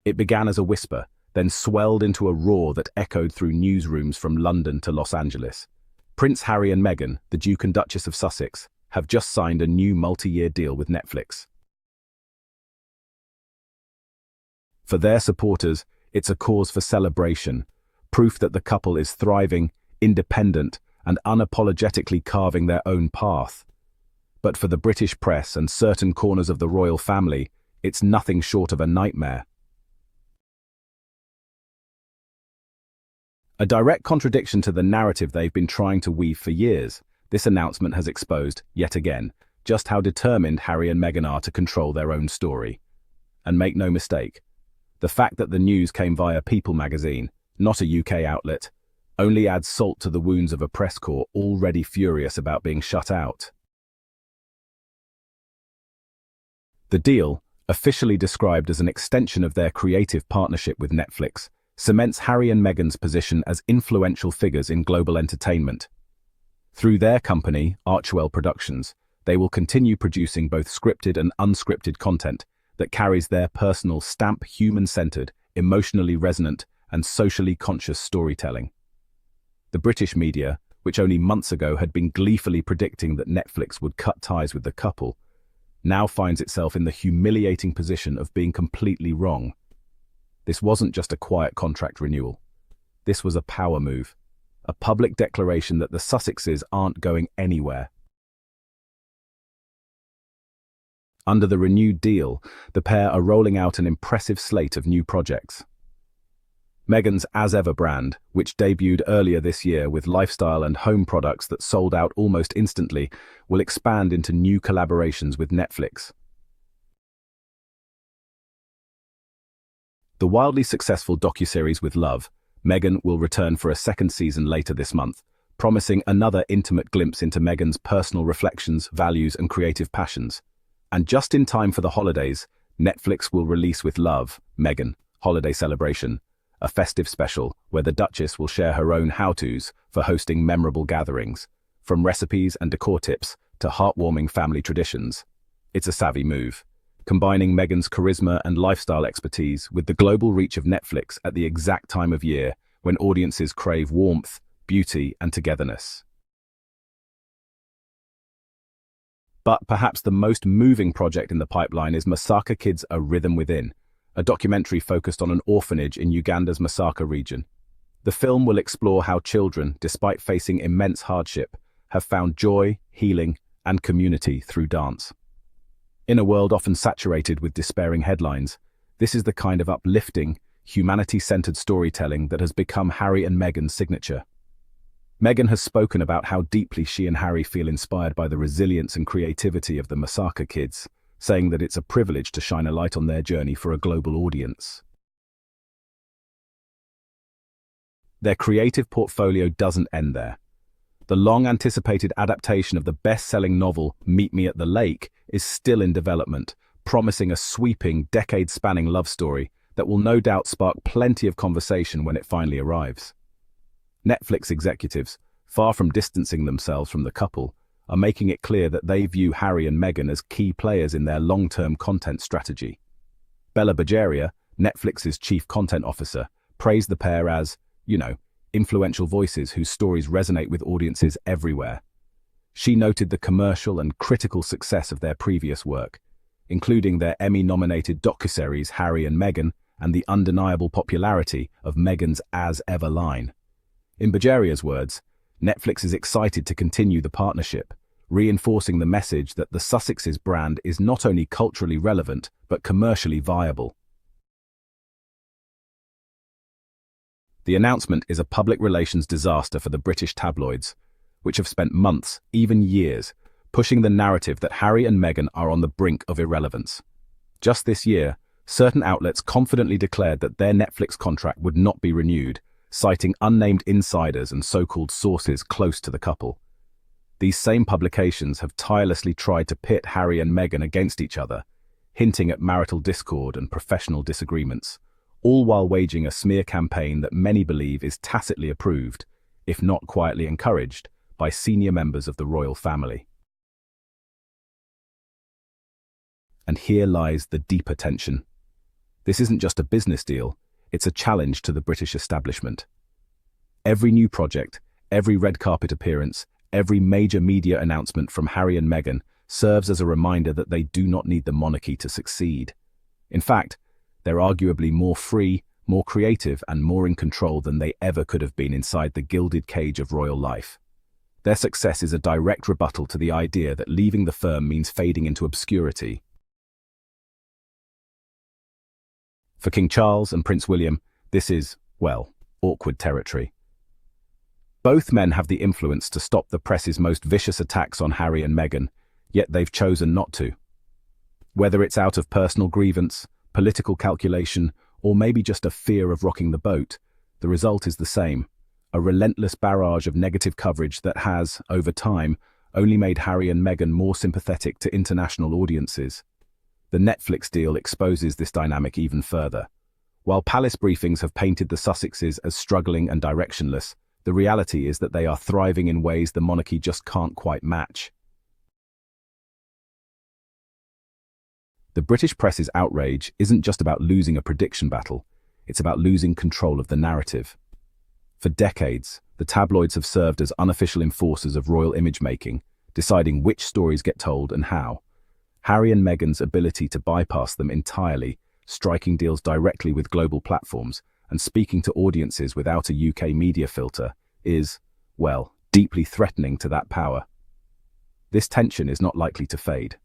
It began as a whisper, then swelled into a roar that echoed through newsrooms from London to Los Angeles. Prince Harry and Meghan, the Duke and Duchess of Sussex, have just signed a new multi-year deal with Netflix. For their supporters, it's a cause for celebration, proof that the couple is thriving, independent, and unapologetically carving their own path. But for the British press and certain corners of the royal family, it's nothing short of a nightmare. A direct contradiction to the narrative they've been trying to weave for years, this announcement has exposed, yet again, just how determined Harry and Meghan are to control their own story. And make no mistake, the fact that the news came via People magazine, not a UK outlet, only adds salt to the wounds of a press corps already furious about being shut out. The deal, officially described as an extension of their creative partnership with Netflix, cements Harry and Meghan's position as influential figures in global entertainment. Through their company, Archwell Productions, they will continue producing both scripted and unscripted content that carries their personal stamp, human-centered, emotionally resonant, and socially conscious storytelling. The British media, which only months ago had been gleefully predicting that Netflix would cut ties with the couple, now finds itself in the humiliating position of being completely wrong. This wasn't just a quiet contract renewal. This was a power move, a public declaration that the Sussexes aren't going anywhere. Under the renewed deal, the pair are rolling out an impressive slate of new projects. Meghan's As Ever brand, which debuted earlier this year with lifestyle and home products that sold out almost instantly, will expand into new collaborations with Netflix. The wildly successful docuseries With Love, Meghan will return for a second season later this month, promising another intimate glimpse into Meghan's personal reflections, values, and creative passions. And just in time for the holidays, Netflix will release With Love, Meghan, Holiday Celebration, a festive special where the Duchess will share her own how-tos for hosting memorable gatherings, from recipes and decor tips to heartwarming family traditions. It's a savvy move, combining Meghan's charisma and lifestyle expertise with the global reach of Netflix at the exact time of year when audiences crave warmth, beauty, and togetherness. But perhaps the most moving project in the pipeline is Masaka Kids: A Rhythm Within, a documentary focused on an orphanage in Uganda's Masaka region. The film will explore how children, despite facing immense hardship, have found joy, healing, and community through dance. In a world often saturated with despairing headlines, this is the kind of uplifting, humanity-centered storytelling that has become Harry and Meghan's signature. Meghan has spoken about how deeply she and Harry feel inspired by the resilience and creativity of the Masaka Kids, saying that it's a privilege to shine a light on their journey for a global audience. Their creative portfolio doesn't end there. The long-anticipated adaptation of the best-selling novel Meet Me at the Lake is still in development, promising a sweeping, decade-spanning love story that will no doubt spark plenty of conversation when it finally arrives. Netflix executives, far from distancing themselves from the couple, are making it clear that they view Harry and Meghan as key players in their long-term content strategy. Bella Bajaria, Netflix's chief content officer, praised the pair as, influential voices whose stories resonate with audiences everywhere. She noted the commercial and critical success of their previous work, including their Emmy-nominated docuseries Harry and Meghan and the undeniable popularity of Meghan's As Ever line. In Bajaria's words, Netflix is excited to continue the partnership, reinforcing the message that the Sussexes brand is not only culturally relevant, but commercially viable. The announcement is a public relations disaster for the British tabloids, which have spent months, even years, pushing the narrative that Harry and Meghan are on the brink of irrelevance. Just this year, certain outlets confidently declared that their Netflix contract would not be renewed, citing unnamed insiders and so-called sources close to the couple. These same publications have tirelessly tried to pit Harry and Meghan against each other, hinting at marital discord and professional disagreements, all while waging a smear campaign that many believe is tacitly approved, if not quietly encouraged, by senior members of the royal family. And here lies the deeper tension. This isn't just a business deal, it's a challenge to the British establishment. Every new project, every red carpet appearance, every major media announcement from Harry and Meghan serves as a reminder that they do not need the monarchy to succeed. In fact, they're arguably more free, more creative, and more in control than they ever could have been inside the gilded cage of royal life. Their success is a direct rebuttal to the idea that leaving the firm means fading into obscurity. For King Charles and Prince William, this is, well, awkward territory. Both men have the influence to stop the press's most vicious attacks on Harry and Meghan, yet they've chosen not to. Whether it's out of personal grievance, political calculation, or maybe just a fear of rocking the boat, the result is the same: a relentless barrage of negative coverage that has, over time, only made Harry and Meghan more sympathetic to international audiences. The Netflix deal exposes this dynamic even further. While palace briefings have painted the Sussexes as struggling and directionless, the reality is that they are thriving in ways the monarchy just can't quite match. The British press's outrage isn't just about losing a prediction battle, it's about losing control of the narrative. For decades, the tabloids have served as unofficial enforcers of royal image-making, deciding which stories get told and how. Harry and Meghan's ability to bypass them entirely, striking deals directly with global platforms, and speaking to audiences without a UK media filter is, well, deeply threatening to that power. This tension is not likely to fade.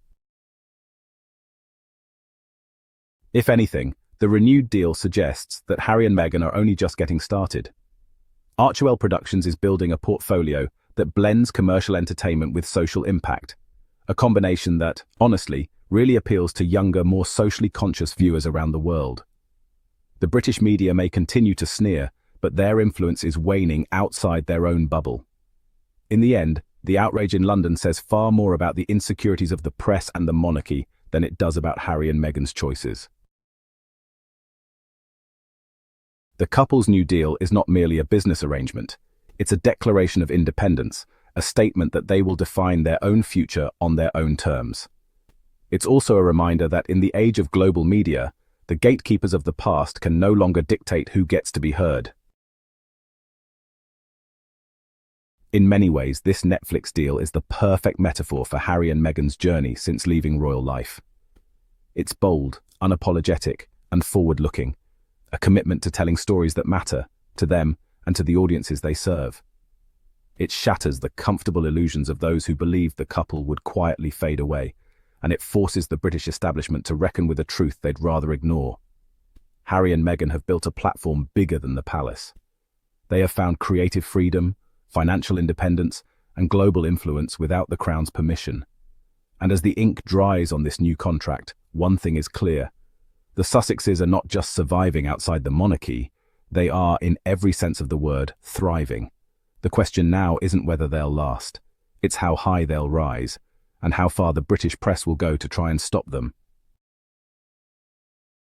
If anything, the renewed deal suggests that Harry and Meghan are only just getting started. Archewell Productions is building a portfolio that blends commercial entertainment with social impact, a combination that, honestly, really appeals to younger, more socially conscious viewers around the world. The British media may continue to sneer, but their influence is waning outside their own bubble. In the end, the outrage in London says far more about the insecurities of the press and the monarchy than it does about Harry and Meghan's choices. The couple's new deal is not merely a business arrangement. It's a declaration of independence, a statement that they will define their own future on their own terms. It's also a reminder that in the age of global media, the gatekeepers of the past can no longer dictate who gets to be heard. In many ways, this Netflix deal is the perfect metaphor for Harry and Meghan's journey since leaving royal life. It's bold, unapologetic, and forward-looking, a commitment to telling stories that matter, to them and to the audiences they serve. It shatters the comfortable illusions of those who believed the couple would quietly fade away, and it forces the British establishment to reckon with a truth they'd rather ignore. Harry and Meghan have built a platform bigger than the palace. They have found creative freedom, financial independence, and global influence without the Crown's permission. And as the ink dries on this new contract, one thing is clear: the Sussexes are not just surviving outside the monarchy, they are, in every sense of the word, thriving. The question now isn't whether they'll last, it's how high they'll rise, and how far the British press will go to try and stop them.